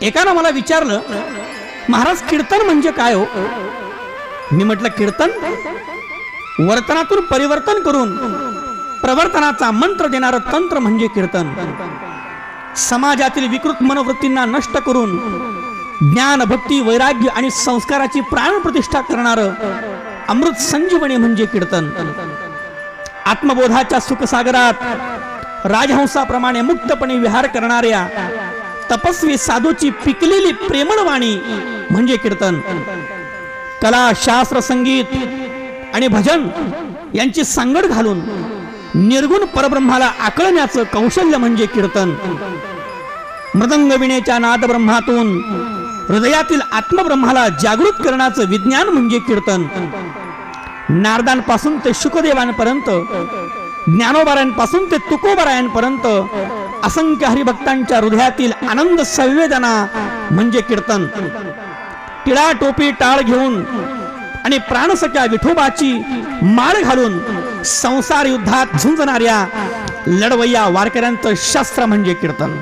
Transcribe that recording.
एकानं मला विचारलं, महाराज कीर्तन म्हणजे काय हो? मी म्हटलं, कीर्तन वर्तनातून परिवर्तन करून प्रवर्तनाचा मंत्र देणारं तंत्र म्हणजे कीर्तन. समाजातील विकृत मनोवृत्तींना नष्ट करून ज्ञान, भक्ती, वैराग्य आणि संस्काराची प्राणप्रतिष्ठा करणारं अमृत संजीवनी म्हणजे कीर्तन. आत्मबोधाच्या सुखसागरात राजहंसाप्रमाणे मुक्तपणे विहार करणाऱ्या तपस्वी साधूची पिकलेली प्रेमळ वाणी म्हणजे कीर्तन. कला, शास्त्र, संगीत आणि भजन यांची सांगड घालून निर्गुण परब्रह्माला आकळण्याचं कौशल्य म्हणजे कीर्तन. मृदंग विणेच्या नाद ब्रह्मातून हृदयातील आत्मब्रह्माला जागृत करण्याचं विज्ञान म्हणजे कीर्तन. नारदांपासून ते शुकदेवांपर्यंत, ज्ञानोबारायांपासून ते तुकोबारायांपर्यंत असंख्य हरिभक्तांच्या हृदयातील आनंद संवेदना म्हणजे कीर्तन. टिळा टोपी टाळ घेऊन आणि प्राणसख्या विठोबाची माळ घालून संसार युद्धात झुंजणाऱ्या लढवय्या वारकऱ्यांचं शस्त्र म्हणजे कीर्तन.